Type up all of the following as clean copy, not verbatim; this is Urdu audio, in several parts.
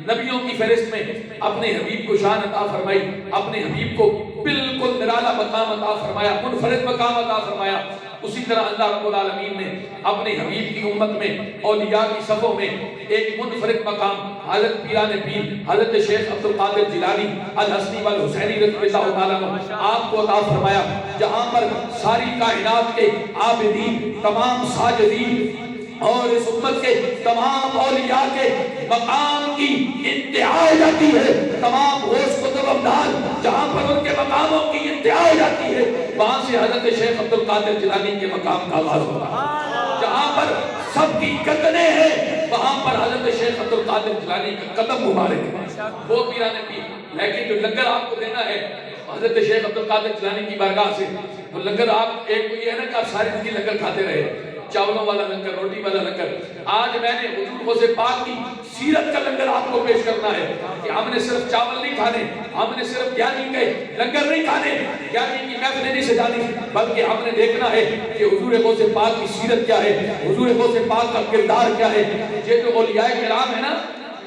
نبیوں کی فہرست میں اپنے حبیب کو شان عطا فرمائی، اپنے حبیب کو بالکل نرالا مقام عطا فرمایا، منفرد مقام عطا فرمایا۔ اسی طرح اللہ رب العالمین نے اپنے حبیب کی امت میں اولیاء کی صفوں میں ایک منفرد مقام حضرت پیران پیر حضرت شیخ عبد القادر جیلانی الحسنی والحسینی رضی اللہ تعالیٰ عنہ آپ کو عطا فرمایا، جہاں پر ساری کائنات کے عابدین، تمام ساجدین اور اس امت کے تمام اولیاء کے مقام کی انتہا ہو جاتی ہے، تمام غوث قطب ابدال جہاں پر ان کے مقاموں کی انتہا ہو جاتی ہے، وہاں سے حضرت شیخ عبد القادر جیلانی کے مقام کا آغاز ہوتا ہے۔ جہاں پر سب کی گردنیں ہیں وہاں پر حضرت شیخ عبد القادر جیلانی کا قدم مبارک ہے، وہ پیران پیر۔ لیکن جو لنگر آپ کو دینا ہے حضرت شیخ عبد القادر جیلانی کی بارگاہ سے، وہ لنگر آپ ایک کو یہ ہے نا کہ آپ ساری زندگی لنگر کھاتے رہے، چاولوں والا لنگر، روٹی والا لنگر۔ آج میں نے حضور غوث پاک کی سیرت کا لنگر آپ کو پیش کرنا ہے کہ ہم نے صرف چاول نہیں کھانے، ہم نے صرف گیانی کے لنگر نہیں کھانے، گیانی کی محفلیں نہیں سجانی، بلکہ ہم نے دیکھنا ہے کہ حضور غوث پاک کی سیرت کیا ہے، حضور غوث پاک کا کردار کیا ہے۔ یہ جو اولیاء کرام ہے نا،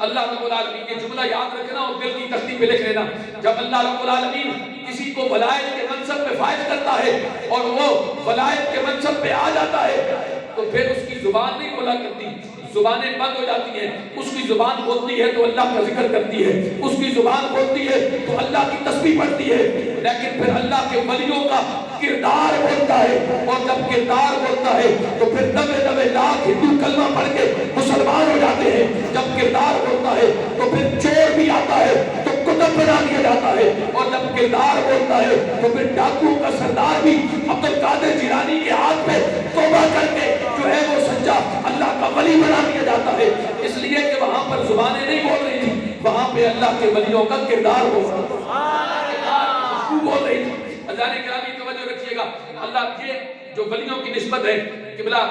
اللہ رب العالمین یہ جملہ یاد رکھنا اور دل کی تختی پہ لکھ لینا، جب اللہ رب العالمین کسی کو ولایت کے منصب پہ فائز کرتا ہے اور وہ ولایت کے منصب پہ آ جاتا ہے تو پھر اس کی زبان نہیں بولا کرتی، زبانیں بند ہو جاتی ہیں۔ اس کی زبان بولتی ہے تو اللہ کا ذکر کرتی ہے، اس کی زبان بولتی ہے تو اللہ کی تسبیح پڑھتی ہے، لیکن پھر اللہ کے ولیوں کا کردار بولتا ہے، اور جب کردار بولتا ہے تو پھر دبے دبے لاکھ ہندو کلمہ پڑھ کے مسلمان ہو جاتے ہیں۔ جب کردار بولتا ہے تو پھر چور بھی آتا ہے تو کتب بنا دیا جاتا ہے، اور جب کردار بولتا ہے تو پھر ڈاکوؤں کا سردار بھی عبد القادر جیلانی کے ہاتھ پہ توبہ کر کے جو ہے وہ سچا اللہ کا ولی بنا دیا جاتا ہے، اس لیے کہ وہاں پر زبانیں نہیں بول رہی تھی، وہاں پہ اللہ کے ولیوں کا کردار بول رہی تھی۔ اللہ نے کرامی توجہ رکھیے گا، اللہ یہ جو ولیوں کی نسبت ہے قبلہ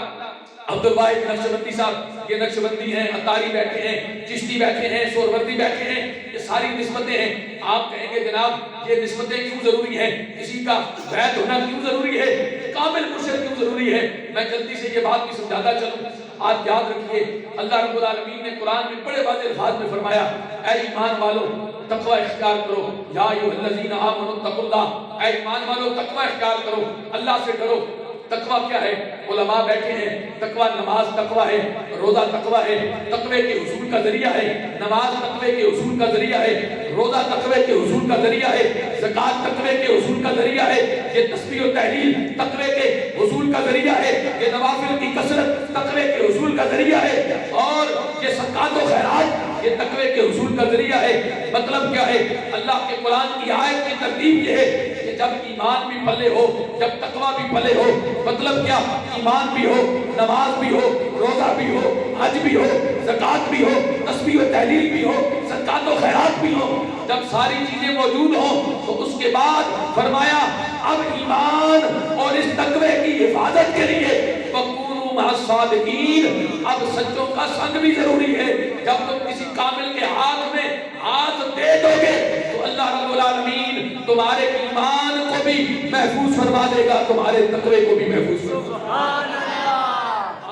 عبد الواحد نقشبندی صاحب، یہ نقشبندی ہیں، عطاری بیٹھے ہیں، چشتی بیٹھے ہیں، سہروردی بیٹھے ہیں، یہ ساری نسبتیں ہیں۔ آپ کہیں گے جناب یہ نسبتیں کیوں ضروری ہیں، کسی کا بیعت ہونا کیوں ضروری ہے، کامل مرشد کیوں ضروری ہے؟ میں جلدی سے یہ بات بھی سمجھاتا چلوں۔ آج یاد رکھیے اللہ رب العالمین نے قرآن میں بڑے واضح الفاظ میں فرمایا، اے ایمان والو تقوی اختیار کرو، یا ایھا الذین آمنوا اتقوا اللہ، اے ایمان والو تقوی اختیار کرو، اللہ سے ڈرو۔ تقوی کیا ہے؟ علماء بیٹھے ہیں، تقوی نماز تقوی ہے، روزہ تقوی ہے، تقوی کے حصول کا ذریعہ ہے، نماز تقوی کے حصول کا ذریعہ ہے، روزہ تقوی کے حصول کا ذریعہ ہے، زکوٰۃ تقوی کے حصول کا ذریعہ ہے، یہ تسبیح و تحلیل تقوی کے حصول کا ذریعہ ہے، یہ نوافل کی کثرت تقوی کے حصول کا ذریعہ ہے، اور یہ صدقات و خیرات یہ تقوی کے حصول کا ذریعہ ہے۔ مطلب کیا ہے؟ اللہ کے قرآن کی آیت کی ترتیب یہ ہے کہ جب ایمان بھی پلے ہو، جب تقوی بھی پلے ہو، مطلب کیا؟ ایمان بھی ہو، نماز بھی ہو، روزہ بھی ہو، حج بھی ہو، زکوٰۃ بھی ہو، تسبیح و تحلیل بھی ہو، صدقات و خیرات بھی ہو، جب ساری چیزیں موجود ہوں تو اس کے بعد فرمایا اب ایمان اور اس تقوی کی حفاظت کے لیے وَكُونُوا مَعَ الصَّادِقِينَ، اب سچوں کا سنگ بھی ضروری ہے۔ جب تم کسی کامل کے ہاتھ میں ہاتھ دے دو گے تو اللہ رب العالمین تمہارے ایمان کو بھی محفوظ فرما دے گا، تمہارے تقوی کو بھی محفوظ فرما دے گا۔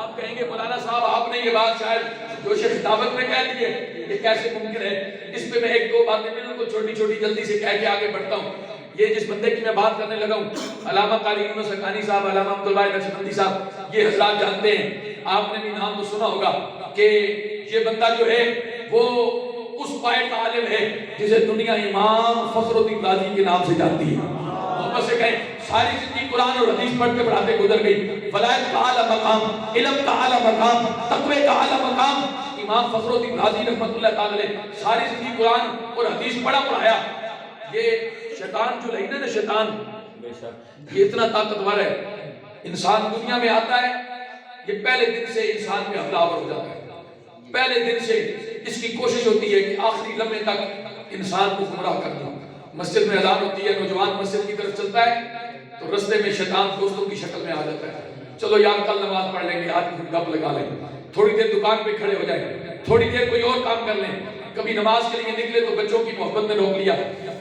آپ کہیں گے مولانا صاحب آپ نے یہ بات شاید جوش خطابت میں کہہ دی ہے، یہ کیسے ممکن ہے؟ اس پہ میں ایک دو باتیں بالکل چھوٹی چھوٹی جلدی سے کہہ کے آگے بڑھتا ہوں۔ یہ جس بندے کی میں بات کرنے لگا ہوں، علامہ قاری یونس حقانی صاحب، علامہ عبد الواحد نقشبندی صاحب، یہ حضرات جانتے ہیں، آپ نے بھی نام تو سنا ہوگا کہ یہ بندہ جو ہے وہ اس پائے کا عالم ہے جسے دنیا امام فخر الدین رازی کے نام سے جانتی ہے۔ محبت سے کہیں ساری زندگی قرآن اور حدیث پڑھتے پڑھاتے گزر گئی، ولایت کا اعلیٰ مقام، علم کا اعلیٰ مقام، تقوی کا اعلیٰ مقام امام فخر الدین رازی رحمۃ اللہ تعالی علیہ، ساری زندگی قرآن اور حدیث پڑھا پڑھایا۔ یہ شیطان جو ہے نا، شیطان یہ اتنا طاقتور ہے، انسان دنیا میں آتا ہے، یہ پہلے دن سے انسان میں حملہ آور ہو جاتا ہے، پہلے دن سے اس کی کوشش ہوتی ہے کہ آخری لمحے تک انسان کو گمراہ کر دو۔ مسجد میں اذان ہوتی ہے، نوجوان مسجد کی طرف چلتا ہے تو رستے میں شیطان دوستوں کی شکل میں آ جاتا ہے، چلو یار کل نماز پڑھ لیں گے، آج گپ لگا لیں، تھوڑی دیر دکان پہ کھڑے ہو جائیں، تھوڑی دیر کوئی اور کام کر لیں، کبھی نماز کے لیے نکلے تو بچوں کی محبت نے روک لیا،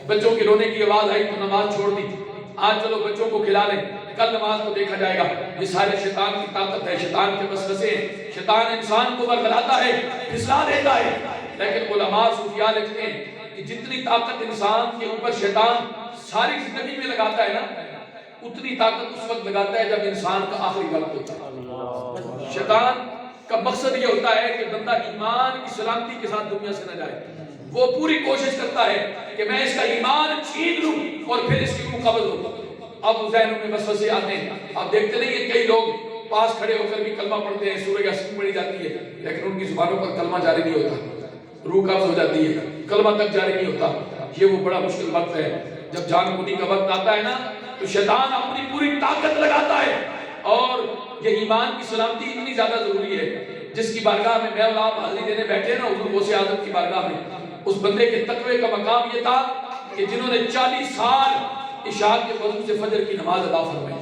بچوں کی رونے کی آواز آئی تو نماز چھوڑ دی، آج چلو بچوں کو کھلا لیں، کل نماز کو دیکھا جائے گا۔ یہ سارے شیطان کی طاقت ہے، شیطان کے وسوسے ہیں، شیطان انسان کو برگلاتا ہے، پھسلا دیتا ہے۔ لیکن علماء علماء صوفیاء لکھتے ہیں کہ جتنی طاقت انسان کے اوپر شیطان ساری زندگی میں لگاتا ہے نا، اتنی طاقت اس وقت لگاتا ہے جب انسان کا آخری وقت ہوتا ہے۔ شیطان کا مقصد یہ ہوتا ہے کہ بندہ ایمان کی سلامتی کے ساتھ دنیا سے نہ جائے، وہ پوری کوشش کرتا ہے کہ میں اس کا ایمان چھین لوں اور پھر اس کی روح قبض ہو۔ اب ذہنوں میں وسوسے آتے ہیں، آپ دیکھتے نہیں ہیں کئی لوگ پاس کھڑے ہو کر بھی کلمہ پڑھتے ہیں، سورہ یاسین پڑھی جاتی ہے، لیکن ان کی زبانوں پر کلمہ جاری نہیں ہوتا، روح قبض ہو جاتی ہے، کلمہ تک جاری نہیں ہوتا۔ یہ وہ بڑا مشکل وقت ہے جب جان کنی کا وقت آتا ہے نا، تو شیطان اپنی پوری طاقت لگاتا ہے۔ اور یہ ایمان کی سلامتی اتنی زیادہ ضروری ہے، جس کی بارگاہ میں میں اور آپ حاضری دینے بیٹھے نا حضور غوث اعظم کی بارگاہ میں، اس بندے کے تقوی کا مقام یہ تھا کہ جنہوں نے 40 سال عشاء کے وضو سے فجر کی نماز ادا فرمائی،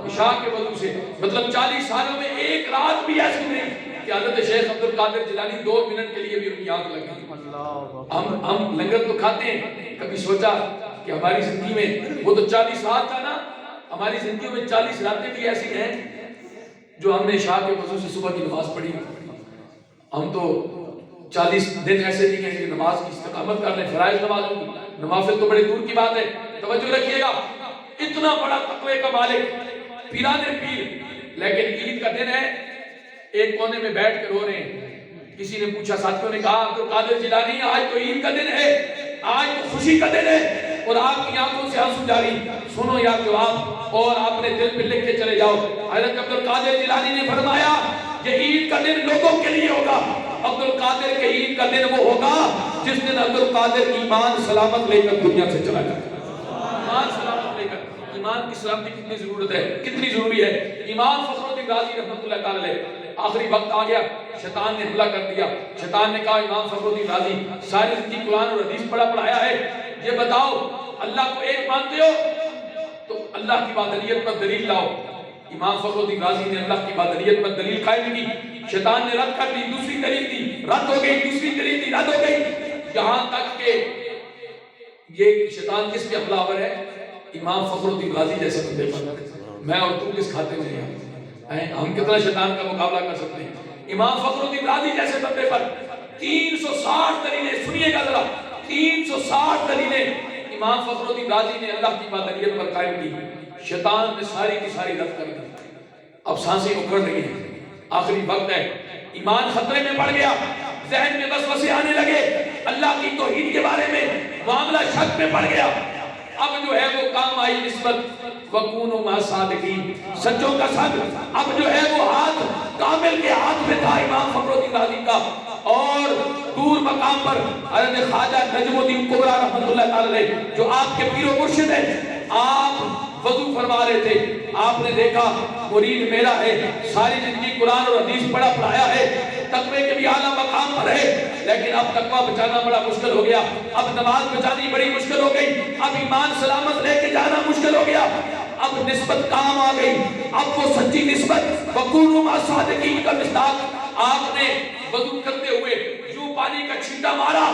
عشاء کے وضو سے، مطلب 40 سالوں میں ایک رات بھی ایسی نہیں کہ حضرت شیخ عبد القادر جیلانی 2 منٹ کے لیے بھی ان کی آنکھ لگ گئی۔ ہم لنگر تو کھاتے ہیں، کبھی سوچا کہ ہماری زندگی میں وہ تو 40 رات تھا نا، ہماری زندگیوں میں 40 راتیں بھی ایسی ہیں جو ہم نے عشاء کے وضو سے صبح کی نماز پڑھی۔ ہم تو 40 دن ایسے نہیں ہیں کہ نماز کی استقامت کر لیں، فرائض نمازوں کی، نوافل تو بڑے دور کی بات ہے۔ توجہ رکھیے گا، اتنا بڑا تقوی کا مالک، پیران پیر، لیکن عید کا دن ہے، ایک کونے میں بیٹھ کر رو رہے ہیں۔ کسی نے پوچھا، ساتھیوں نے کہا عبد القادر جیلانی آج تو عید کا دن ہے، آج تو خوشی کا دن ہے اور آپ کی آنکھوں سے آنسو جاری، سنو یار جواب اور اپنے دل پہ لکھ کے چلے جاؤ۔ حضرت عبد القادر جیلانی نے فرمایا یہ عید کا دن لوگوں کے لیے ہوگا، عبد القادر کے عید کا دن وہ ہوگا جس دن عبد القادر ایمان سلامت لے کر دنیا سے چلا جائے۔ ایمان سلامت لے کر، ایمان کی سلامتی کتنی ضرورت ہے، کتنی ضروری ہے۔ امام فخر الدین رازی رحمۃ اللہ تعالی علیہ، آخری وقت آ گیا، شیطان نے حملہ کر دیا۔ شیطان نے کہا امام فخر الدین رازی ساری زندگی قرآن اور حدیث پڑھایا ہے، یہ بتاؤ اللہ کو ایک مانتے ہو تو اللہ کی وحدانیت پر دلیل لاؤ۔ امام فخر الدین رازی نے اللہ کی وحدانیت پر دلیل قائم کی، شیطان نے رد کر دی، دوسری دلیل دی، رد ہو گئی، دوسری دلیل دی، رد ہو گئی، یہاں تک کہ یہ شیطان کس پہ حملہ آور ہے؟ امام فخر الدین رازی جیسے بندے پر۔ میں اور تم کس کھاتے میں ہیں؟ ہم کتنا شیطان کا مقابلہ کر سکتے ہیں؟ امام فخر الدین رازی جیسے بندے پر 360 دلیلیں، سنیے گا ذرا، 360 دلیلیں امام فخر الدین رازی نے اللہ کی وحدانیت پر قائم کی، شیطان نے ساری کی ساری رد کر دی۔ اب سانسیں اکھڑ رہی ہیں، آخری وقت ہے، ایمان خطرے میں پڑ گیا، ذہن میں وسوسے آنے لگے، اللہ کی توحید کے بارے میں معاملہ شک میں پڑ گیا۔ اب جو ہے وہ کام آئی نسبت وَكُونُوا مَعَ الصَّادِقِينَ، سچوں کا سچ، اب جو ہے وہ ہاتھ کامل کے ہاتھ میں تھا امام فخر الدین رازی کا، اور دور مقام پر حضرت خواجہ نجم الدین کبریٰ رحمۃ اللہ تعالی علیہ جو آپ کے پیر و مرشد ہیں، آپ وضو فرما رہے تھے، آپ نے دیکھا مرید میرا ہے، ساری زندگی قرآن اور حدیث پڑھایا ہے، تقوی کے بھی اعلیٰ مقام پر ہے، لیکن اب تقوی بچانا بڑا مشکل ہو گیا، اب نماز بچانی بڑی مشکل ہو گئی، اب ایمان سلامت لے کے جانا مشکل ہو گیا، اب نسبت کام آ گئی، اب وہ سچی نسبت وَكُونُوا مَعَ الصَّادِقِينَ کا مصداق آپ نے وضو کرتے ہوئے یوں پانی کا چھینٹا مارا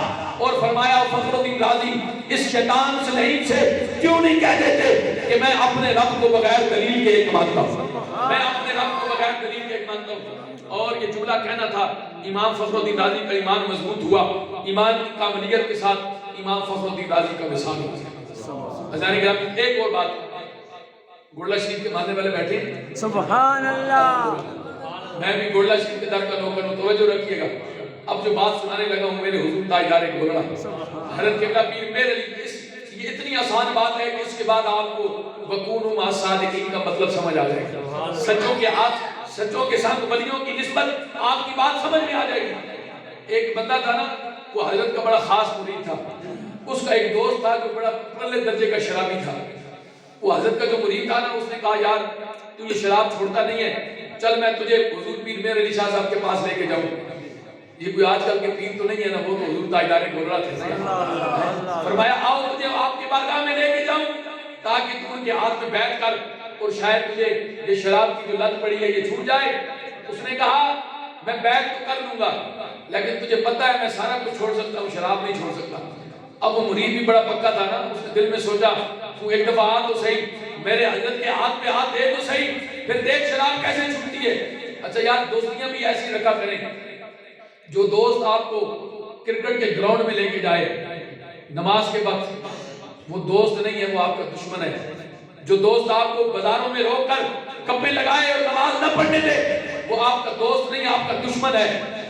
اور فرمایا فخر الدین رازی اس شیطان سے لعین سے کیوں نہیں کہہ دیتے کہ میں اپنے رب کو بغیر دلیل کے ایک مانتا ہوں، میں اپنے رب کو بغیر دلیل کے ایک مانتا ہوں۔ اور یہ جملہ کہنا تھا، امام فخر الدین رازی کا ایمان مضبوط ہوا، ایمان کی کاملیت کے ساتھ امام فخر الدین رازی کا وصال ہو گیا۔ عزیزان گرامی، ایک اور بات، گولڈا شریف کے ماننے والے بیٹھے ہیں، سبحان اللہ، میں بھی گولڈا شریف کے در کا نوکر ہوں، توجہ رکھیے گا۔ اب جو بات سنانے لگا ہوں میرے حضور تاجدار گولڑا حضرت قبلہ پیر میرے لیے یہ اتنی آسان بات ہے کہ اس کے بعد آپ کو وَكُونُوا مَعَ الصَّادِقِينَ کا مطلب سمجھ آ جائے گا، سچوں کے ہاتھ، سچوں کے ساتھ ولیوں کی نسبت آپ کی بات سمجھ میں آ جائے گی۔ ایک بندہ تھا نا، وہ حضرت کا بڑا خاص مرید تھا، اس کا ایک دوست تھا جو بڑا پرلے درجے کا شرابی تھا۔ وہ حضرت کا جو مرید تھا نا، اس نے کہا یار تو یہ شراب چھوڑتا نہیں ہے، چل میں تجھے حضور پیر میر علی شاہ صاحب کے پاس لے کے جاؤں۔ یہ کوئی آج کل کے پیر تو نہیں ہے نا، وہ تو حضور تاجدار گولڑا تھے۔ فرمایا آؤ تجھے آپ کی بارگاہ میں لے کے جاؤں تاکہ تم ان کے ہاتھ میں بیٹھ کر اور شاید تجھے یہ شراب کی جو لت پڑی ہے یہ چھوٹ جائے۔ اس نے کہا میں بیٹھ تو کر لوں گا لیکن تجھے پتہ ہے میں سارا کچھ چھوڑ سکتا ہوں، شراب نہیں چھوڑ سکتا۔ اب وہ مرید بھی بڑا پکا تھا نا، اس نے دل میں سوچا تو ایک دفعہ آ تو صحیح، میرے حضرت کے ہاتھ پہ ہاتھ دے تو صحیح، پھر دیکھ شراب کیسے چھوٹتی ہے۔ اچھا یار دوستیاں بھی ایسی رکھا کریں، جو دوست آپ کو کرکٹ کے گراؤنڈ میں لے کے جائے نماز کے وقت، وہ دوست نہیں ہے، وہ آپ کا دشمن ہے۔ جو دوست آپ کو بازاروں میں روک کر کپڑے لگائے اور نماز نہ پڑھنے دے، وہ آپ کا دوست نہیں، آپ کا دشمن ہے۔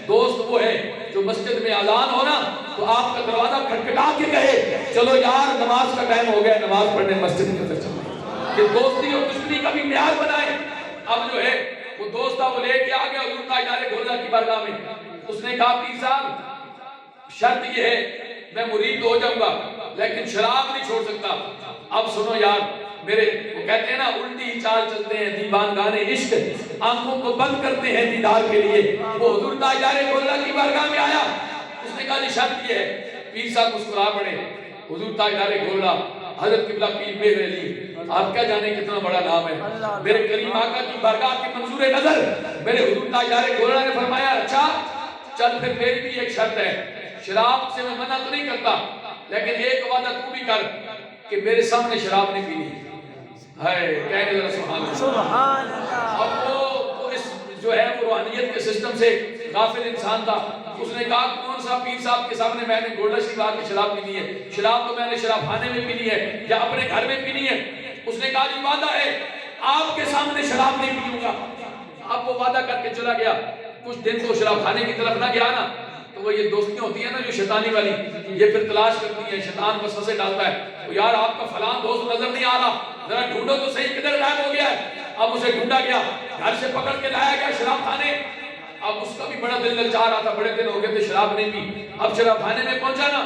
دوست وہ ہے جو مسجد میں اذان ہونا تو آپ کا دروازہ کھٹکھٹا کے کہے چلو یار نماز کا ٹائم ہو گیا، نماز پڑھنے مسجد میں چلو۔ یہ دوستی اور دشمنی کا بھی معیار بنائے۔ اب جو ہے وہ دوست وہ لے کے آ گیا حضور تاجدار گولڑا کی بارگاہ میں۔ اس نے کہا پیر صاحب شرط یہ ہے میں مرید تو ہو جاؤں گا لیکن شراب نہیں چھوڑ سکتا۔ اب سنو یار میرے، وہ کہتے ہیں نا الٹی چال چلتے ہیں دیوان گانے عشق، آنکھوں کو بند کرتے ہیں دیدار کے لیے۔ وہ حضور تاجدار گولڑا کی بارگاہ میں آیا، اس نے کہا جی شرط یہ ہے۔ پیر صاحب مسکرا پڑے۔ حضور تاجدار گولڑا حضرت قبلہ پیر مہر علی، آپ کیا جانے کتنا بڑا نام ہے، میرے کریم آقا کی بارگاہ کی منظور نظر میرے حضور تاجدار گولڑا نے فرمایا اچھا چل پھر میری بھی ایک شرط ہے، شراب سے میں منع تو نہیں کرتا لیکن ایک وعدہ تو بھی کر کہ میرے سامنے شراب نہیں پینی ہے۔ کہنے ذرا سبحان اللہ۔ اب وہ اس جو ہے وہ روحانیت کے سسٹم سے غافل انسان تھا۔ اس نے کہا کون سا پیر صاحب کے سامنے میں نے گولڑا شریف آ کے شراب پینی ہے؟ شراب تو میں نے شراب خانے میں پینی ہے یا اپنے گھر میں پینی ہے۔ اس نے کہا جی وعدہ ہے آپ کے سامنے شراب نہیں پیوں گا۔ اب وہ وعدہ کر کے چلا گیا۔ کچھ دن تو شراب خانے کی طرف نہ گیا نا تو وہ یہ دوستیاں ہوتی ہیں نا جو شیطانی والی، یہ پھر تلاش کرتی ہیں، شیطان وسوسے ڈالتا ہے یار آپ کا فلان دوست نظر نہیں آ رہا، ذرا ڈھونڈو تو صحیح کدھر غائب ہو گیا ہے۔ اب اسے ڈھونڈا گیا، گھر سے پکڑ کے لایا گیا شراب خانے۔ اب اس کا بھی بڑا دل للچا رہا تھا، بڑے دن ہو گئے تھے شراب نہیں پی۔ اب شراب خانے میں پہنچا نا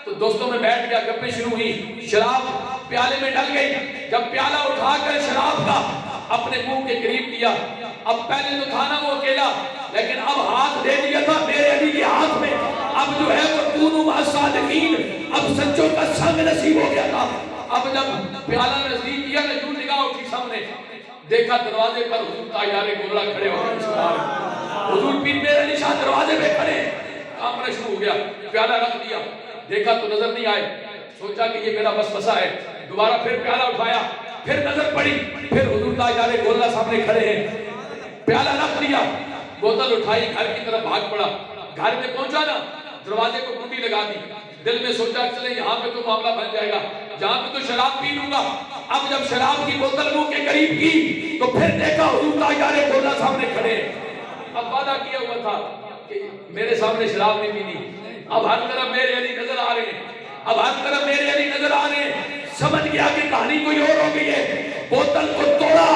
تو دوستوں میں بیٹھ گیا، گپیں شروع ہوئی، شراب پیالے میں ڈل گئی۔ جب پیالہ اٹھا کر شراب کا اپنے منہ کے قریب کیا، اب پہلے تو تھا نا وہ اکیلا لیکن اب ہاتھ دے دیا تھا میرے علی کے ہاتھ میں۔ اب جو ہے وہ کونوا مع الصادقین، اب سچوں کا سنگ نصیب ہو گیا تھا۔ اب جب پیالہ نزدیک کیا نا یوں نگاہ اٹھی سامنے، دیکھا دروازے پر حضور تاجدار گولڑا کھڑے ہو گئے۔ حضور پیر مہر علی شاہ دروازے پہ کھڑے، کام شروع ہو گیا، پیالہ رکھ دیا، دیکھا تو نظر نہیں آئے، سوچا کہ یہ میرا وسوسہ ہے، دوبارہ پھر پیالہ اٹھایا، پھر نظر پڑی، پھر حضور تاجدار گولڑا سامنے کھڑے ہیں، پیالہ رکھ دیا، بوتل اٹھائی، گھر کی طرف بھاگ پڑا۔ گھر میں پہنچا نا دروازے کو کنڈی لگا دی، دل میں سوچا چلے یہاں پہ تو معاملہ بن جائے گا، جہاں پہ تو شراب پی لوں گا۔ اب جب شراب کی بوتل منہ کے قریب کی تو پھر دیکھا حضور تاجدار گولڑا سامنے کھڑے ہیں۔ اب وعدہ کیا ہوا تھا کہ میرے سامنے شراب نہیں پینی، اب ہر طرف میرے علی نظر آ رہے ہیں، اب ہر طرف میرے علی نظر آ رہے ہیں۔ سمجھ گیا کہ کہانی کوئی اور ہو گئی ہے، بوتل کو توڑا،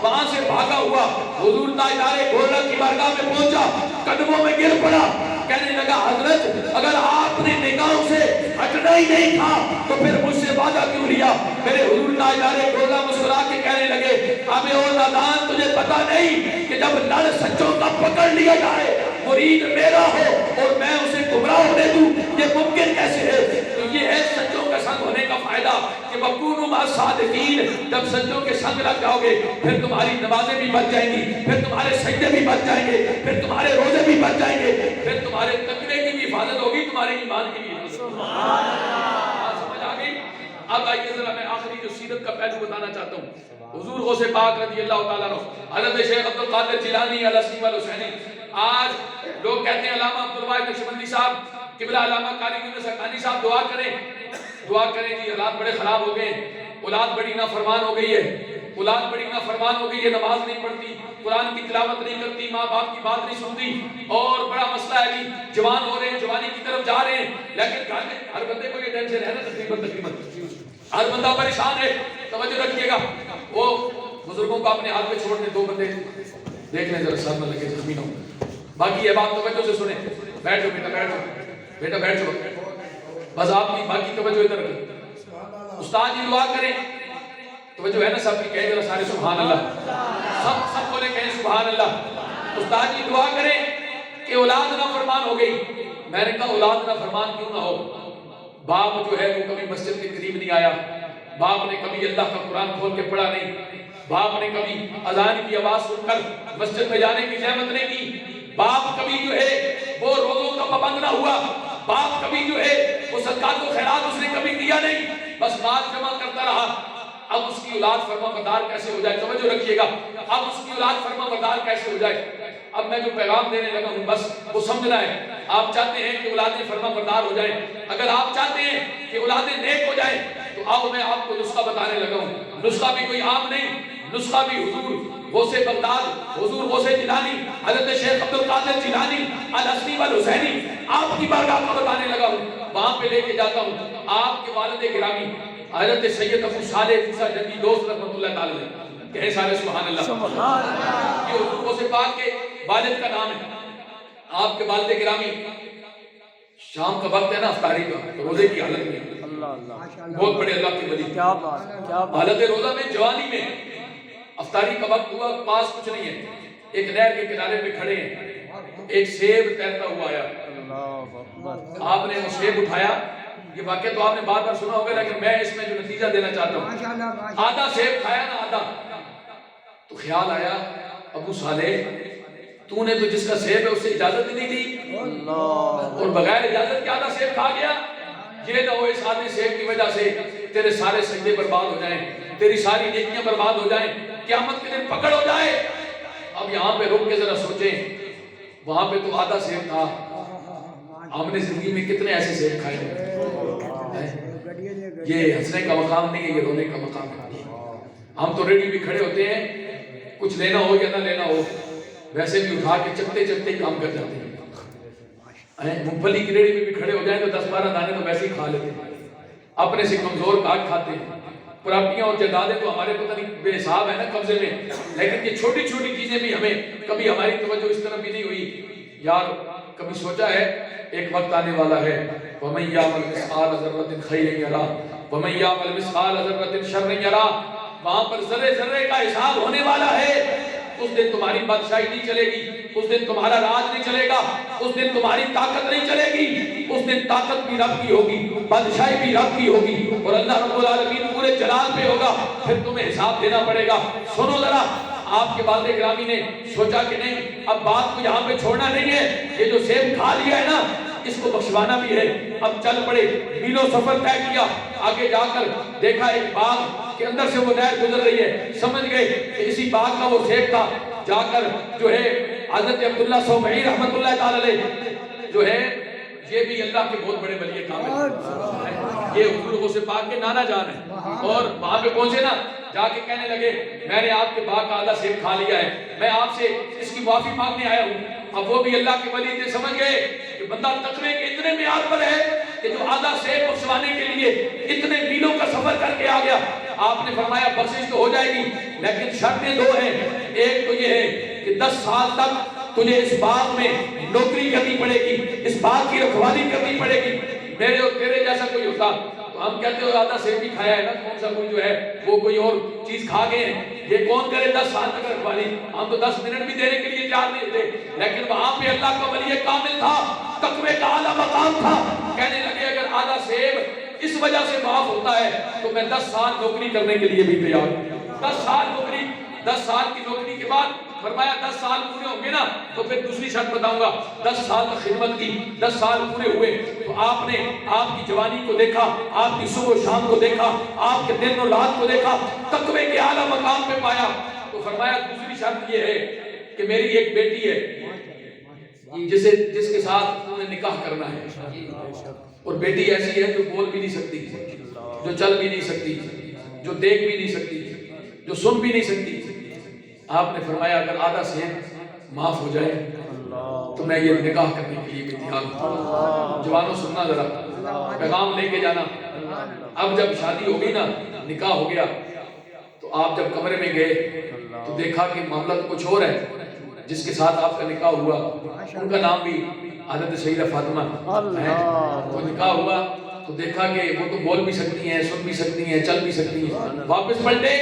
وہاں سے بھاگا ہوا حضور تاجدار گولڑا کی بارگاہ میں پہنچا، قدموں میں گر پڑا، کہنے لگا حضرت اگر آپ نے نگاہوں سے ہٹنا ہی نہیں تھا تو پھر مجھ سے وعدہ کیوں لیا؟ میرے حضور تاجدار گولڑا مسکرا کے کہنے لگے ابے او نادان تجھے پتا نہیں کہ جب لڑ سچوں کا پکڑ لیا جائے مرید میرا ہو اور میں اسے گمراہ ہونے دوں، یہ ممکن کیسے ہے؟ تو یہ ہے سچوں کا سنگ ہونے کا فائدہ کہ وَكُونُوا مَعَ الصَّادِقِينَ، جب سچوں کے سنگ لگ جاؤ گے پھر تمہاری نمازیں بھی بچ جائیں گی، پھر تمہارے سجدے بھی بچ جائیں گے، پھر تمہارے روزے بھی بچ جائیں گے، پھر تمہارے تقوی کی بھی حفاظت ہوگی، تمہارے ایمان کی بھی حفاظت ہوگی۔ سمجھ آ گئی؟ اب آئیے ذرا میں آخری جو سیرت کا پہلو بتانا چاہتا ہوں۔ حضور غوث پاک رضی اللہ تعالیٰ عنہ حضرت شیخ عبد القادر جیلانی الحسنی والحسینی، آج لوگ کہتے ہیں علامہ عبدالواحد نقشبندی صاحب، قبلہ علامہ قاری یونس حقانی صاحب دعا کریں، دعا کریں جی حالات بڑے خراب ہو گئے، اولاد بڑی نافرمان ہو گئی ہے، اولاد بڑی نافرمان ہو گئی ہے، نماز نہیں پڑھتی، قرآن کی تلاوت نہیں کرتی، ماں باپ کی بات نہیں سنتی، اور بڑا مسئلہ ہے جی جوان ہو رہے ہیں، جوانی کی طرف جا رہے ہیں، لیکن گھر میں ہر بندے کو یہ ٹینشن ہے نا تقریباً ہر بندہ پریشان ہے۔ توجہ رکھیے گا، وہ بزرگوں کو اپنے ہاتھ میں چھوڑ دیں، دو بندے دیکھ لیں ذرا سر میں لگے زمینوں، باقی یہ بات توجہ سے سنیں، بیٹھ جاؤ بیٹا، بیٹھ جاؤ بیٹا، بیٹھ جاؤ، بس آپ کی باقی توجہ ادھر رکھیں۔ استاد جی دعا کریں، توجہ ہے نا سب کی، کہیں ذرا سارے سبحان اللہ، سب بولے کہیں سبحان اللہ۔ استاد جی دعا کریں کہ اولاد نافرمان ہو گئی۔ میں نے کہا اولاد نافرمان کیوں نہ ہو؟ باپ جو ہے وہ کبھی مسجد کے قریب نہیں آیا، باپ نے کبھی اللہ کا قرآن کھول کے پڑھا نہیں، باپ نے کبھی اذان کی آواز سن کر مسجد میں جانے کی زحمت نہیں کی، باپ کبھی جو ہے وہ روزوں کا پابند نہ ہوا، باپ کبھی جو ہے وہ صدقات و خیرات اس نے کبھی کیا نہیں، بس مال جمع کرتا رہا۔ اب اس کی اولاد فرما بردار کیسے ہو جائے؟ توجہ رکھیے گا، اب اس کی اولاد فرما بردار کیسے ہو جائے؟ اب میں جو پیغام دینے لگا ہوں بس وہ سمجھنا ہے آپ چاہتے ہیں کہ اولادیں فرما بردار ہو جائیں، اگر آپ چاہتے ہیں کہ اولادیں نیک ہو جائیں، تو آؤ میں آپ کو نسخہ بتانے لگا ہوں۔ نسخہ بھی کوئی عام نہیں، نسخہ بھی حضور غوث بغداد، حضور غوث جیلانی، حضرت شیخ عبد القادر جیلانی الحسنی والحسینی آپ کی بارگاہ کو بتانے لگا ہوں، وہاں پہ لے کے جاتا ہوں۔ آپ کے والد گرامی حضرت سید ابو صالح موسیٰ جدی دوست رحمۃ اللہ تعالی علیہ، کہیں سارے سبحان اللہ۔ سبحان اللہ۔ یہ حضور غوث پاک کے والد کا نام ہے۔ آپ کے والد گرامی شام کا وقت ہے نا افطاری کا، روزے کی حالت میں اللہ اللہ، بہت بڑے اللہ کے ولی، کیا بات ہے، کیا بات حالت روزہ میں جوانی میں افطاری کا وقت ہوا، پاس کچھ نہیں ہے، ایک نہر کے کنارے پہ کھڑے ہیں، ایک سیب تیرتا ہوا آیا، اللہ اکبر۔ آپ نے وہ سیب اٹھایا۔ یہ واقعہ تو آپ نے بار بار سنا ہوگا، لیکن میں اس میں جو نتیجہ دینا چاہتا ہوں، آدھا سیب کھایا نا، آدھا، تو خیال آیا ابو صالح تو نے تو جس کا سیب ہے اس سے اجازت ہی نہیں دی، اللہ، اور بغیر اجازت کے آدھا سیب کھا گیا۔ یہ نہ ہو اس آدھے سیب کی وجہ سے تیرے سارے سجدے برباد ہو جائیں، تیری ساری نیکیاں برباد ہو جائیں، قیامت کے دن پکڑ ہو جائے۔ اب یہاں پہ رک کے ذرا سوچیں، وہاں پہ تو آدھا سیب تھا، ہم نے زندگی میں کتنے ایسے سیب کھائے ہیں۔ یہ ہنسنے کا مقام نہیں ہے، یہ رونے کا مقام ہے۔ ہم تو ریڈی بھی کھڑے ہوتے ہیں، کچھ لینا ہو یا نہ لینا ہو، ویسے بھی اٹھا کے چکتے چکتے ہی کام کر جاتے ہیں۔ مونگ پھلی کی ریڑھی میں بھی کھڑے ہو جائیں تو 10-12 دانے تو ویسے ہی کھا لیتے ہیں، اپنے سے کمزور کاٹ کھاتے ہیں۔ پراپرٹیاں اور جائیدادیں تو ہمارے پتہ نہیں بے حساب ہے نا قبضے میں، لیکن یہ چھوٹی چھوٹی چیزیں بھی ہمیں کبھی ہماری توجہ اس طرف بھی نہیں ہوئی۔ یار کبھی سوچا ہے ایک وقت آنے والا ہے، وَمَن يَعْمَلْ مِثْقَالَ ذَرَّةٍ خَيْرًا يَرَهُ وَمَن يَعْمَلْ مِثْقَالَ ذَرَّةٍ شَرًّا يَرَهُ۔ وہاں پر ذرے ذرے کا حساب ہونے والا ہے۔ اس دن تمہاری بادشاہی نہیں چلے گی، اس دن تمہارا راج نہیں چلے گا، اس دن تمہاری طاقت نہیں چلے گی، اس دن طاقت بھی رب کی ہوگی، بادشاہی بھی رب کی ہوگی، اور اللہ رب العالمین پورے جلال پہ ہوگا، پھر تمہیں حساب دینا پڑے گا۔ سنو ذرا، آپ کے والد گرامی نے سوچا کہ نہیں اب بات کو یہاں پہ چھوڑنا نہیں ہے، یہ جو سیب کھا لیا ہے نا اس کو بخشوانا بھی ہے۔ اب چل پڑے، میلوں سفر طے کیا، آگے جا کر دیکھا ایک باغ کے اندر سے وہ نہر گزر رہی ہے، سمجھ گئے کہ اسی باغ کا وہ سیب تھا۔ جا کر جو ہے حضرت عبداللہ صومعی رحمت اللہ تعالی علیہ جو ہے یہ بھی اللہ کے بہت بڑے ولی کامل ہیں، یہ حضور غوث پاک کے نانا جان ہیں، اور وہاں پہ پہنچے نا، جا کے کہنے لگے میں نے آپ کے باغ کا آدھا سیب کھا لیا ہے، میں آپ سے اس کی معافی مانگنے آیا ہوں۔ اب وہ بھی اللہ کے ولی تھے، سمجھ گئے کہ بندہ تقوی کے اتنے معیار پر ہے کہ جو آدھا سیب بخشوانے کے لیے اتنے میلوں کا سفر کر کے آ گیا۔ آپ نے فرمایا بخشش تو ہو جائے گی لیکن شرطیں دو ہیں، ایک تو یہ ہے کہ 10 سال تک تجھے اس باغ میں نوکری کرنی پڑے گی، اس باغ کی رکھوالی کرنی پڑے گی۔ میرے اور تیرے جیسا کوئی ہوتا تو ہم کہتے ہو آدھا سیب بھی کھایا ہے نا، کون سا کوئی جو ہے وہ کوئی اور چیز کھا گئے ہیں، یہ کون کرے 10 سال تک رکھوالی، ہم تو 10 منٹ بھی دینے کے لیے تیار نہیں تھے۔ لیکن وہاں پہ اللہ کا ولی کامل تھا، تقوی کا اعلیٰ مقام تھا، کہنے لگے اگر آدھا سیب اس وجہ سے معاف ہوتا ہے تو میں 10 سال نوکری کرنے کے لیے بھی تیار ہوں۔ 10 سال نوکری، 10 سال کی نوکری کے بعد فرمایا 10 سال پورے ہوں گے نا تو پھر دوسری شرط بتاؤں گا۔ 10 سال کی خدمت کی، 10 سال پورے ہوئے تو آپ نے آپ کی جوانی کو دیکھا، آپ کی صبح و شام کو دیکھا، آپ کے دن و رات کو دیکھا، تقوی کے اعلیٰ مقام پہ پایا تو فرمایا دوسری شرط یہ ہے کہ میری ایک بیٹی ہے جس کے ساتھ تم نے نکاح کرنا ہے، اور بیٹی ایسی ہے جو بول بھی نہیں سکتی، جو چل بھی نہیں سکتی، جو دیکھ بھی نہیں سکتی، جو سن بھی نہیں سکتی۔ آپ نے فرمایا اگر آدھا سیب معاف ہو جائے تو میں یہ نکاح کرنے کے لیے بھی تیار ہوں۔ جوانوں سننا ذرا، پیغام لے کے جانا۔ اب جب شادی ہو گئی نا، نکاح ہو گیا تو آپ جب کمرے میں گئے تو دیکھا کہ معاملہ تو کچھ اور ہے۔ جس کے ساتھ آپ کا نکاح ہوا ان کا نام بھی حضرت سیدہ فاطمہ ہے، تو نکاح ہوا تو دیکھا کہ وہ تو بول بھی سکتی ہیں، سن بھی سکتی ہیں، چل بھی سکتی ہیں۔ واپس پلٹے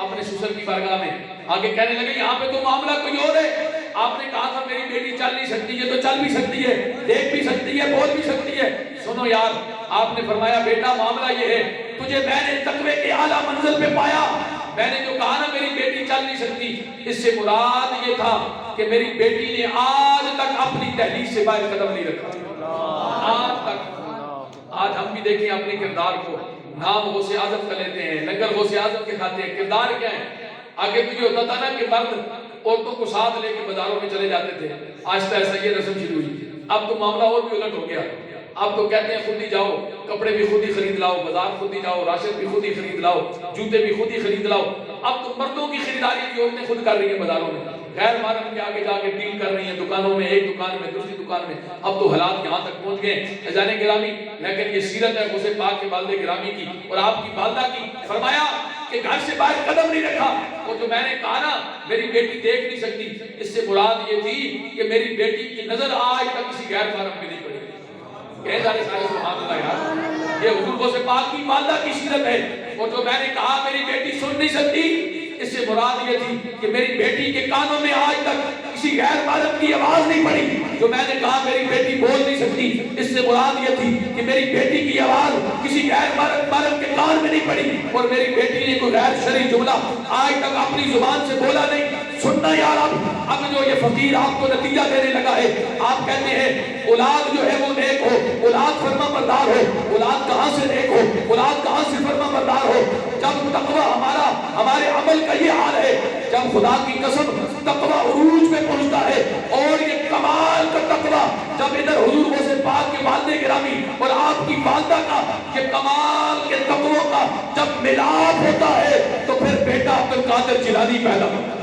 اپنے سسر کی بارگاہ میں، آگے کہنے لگے یہاں پہ تو معاملہ کوئی اور ہے، آپ نے کہا تھا میری بیٹی چل نہیں سکتی ہے تو چل بھی سکتی ہے، دیکھ بھی سکتی ہے، بول بھی سکتی ہے۔ سنو یار، آپ نے فرمایا بیٹا معاملہ یہ ہے، تجھے میں نے تقوی کے اعلیٰ منزل پہ پایا، میں نے جو کہا نا میری بیٹی چل نہیں سکتی، اس سے مراد یہ تھا کہ میری بیٹی نے آج تک اپنی دہلیز سے باہر قدم نہیں رکھا، آج تک۔ آج ہم بھی دیکھیں اپنے کردار کو، نام غوث اعظم کا لیتے ہیں، لنگر غوث اعظم کے کھاتے ہیں، کردار کیا ہے؟ آگے تو یہ ہوتا تھا نا کہ مرد عورتوں کو ساتھ لے کے بازاروں میں چلے جاتے تھے، آہستہ آہستہ یہ رسم شروع ہوئی، اب تو معاملہ اور بھی الٹ ہو گیا. اب تو کہتے ہیں خود ہی جاؤ, کپڑے بھی خود ہی خرید لاؤ, بازار خود ہی جاؤ, راشن بھی خود ہی خرید لاؤ, جوتے بھی خود ہی خرید لاؤ. اب تو مردوں کی خریداری بھی عورتیں خود کر رہی ہیں بازاروں میں, غیر محرم کے آگے جا کے ڈیل کر رہی ہیں دکانوں میں, ایک دکان میں دوسری دکان میں. اب تو حالات یہاں تک پہنچ گئے اذان گرامی. لیکن یہ سیرت ہے غوث پاک کے والد گرامی کی اور آپ کی والدہ کی. فرمایا کہ گھر سے باہر قدم نہیں رکھا. اور جو میں نے کہا نا میری بیٹی دیکھ نہیں سکتی, اس سے مراد یہ تھی کہ میری بیٹی کی نظر آج تک کسی غیر محرم پہ نہیں پڑی. کہہ سارے سبحان اللہ یار, یہ حضور غوث پاک کی والدہ کی سیرت ہے. اور جو میں نے کہا میری بیٹی سن نہیں سکتی, اس سے مراد یہ تھی کہ میری بیٹی کے کانوں میں آج تک کسی غیر محرم کی آواز نہیں پڑی. جو میں نے کہا میری بیٹی بول نہیں سکتی, اس سے مراد یہ تھی کہ میری بیٹی کی آواز کسی غیر محرم کے کان میں نہیں پڑی. اور میری بیٹی نے کوئی غیر شرعی جملہ آج تک اپنی زبان سے بولا نہیں. سننا یار, اب جو یہ فقیر آپ کو نتیجہ دینے لگا ہے, آپ کہتے ہیں اولاد جو ہے وہ نیک ہو, اولاد فرما بردار ہو. اولاد کہاں سے نیک ہو, اولاد کہاں سے فرما بردار ہو, جب تقوی ہمارے عمل کا یہ حال ہے. جب خدا کی قسم تقوی عروج میں پہنچتا ہے, اور یہ کمال کا تقوی جب ادھر حضور غوث پاک کے والد گرامی اور آپ کی والدہ کا یہ کمال کے تقوی کا جب ملاپ ہوتا ہے, تو پھر بیٹا عبد القادر جیلانی پیدا ہوتا ہے.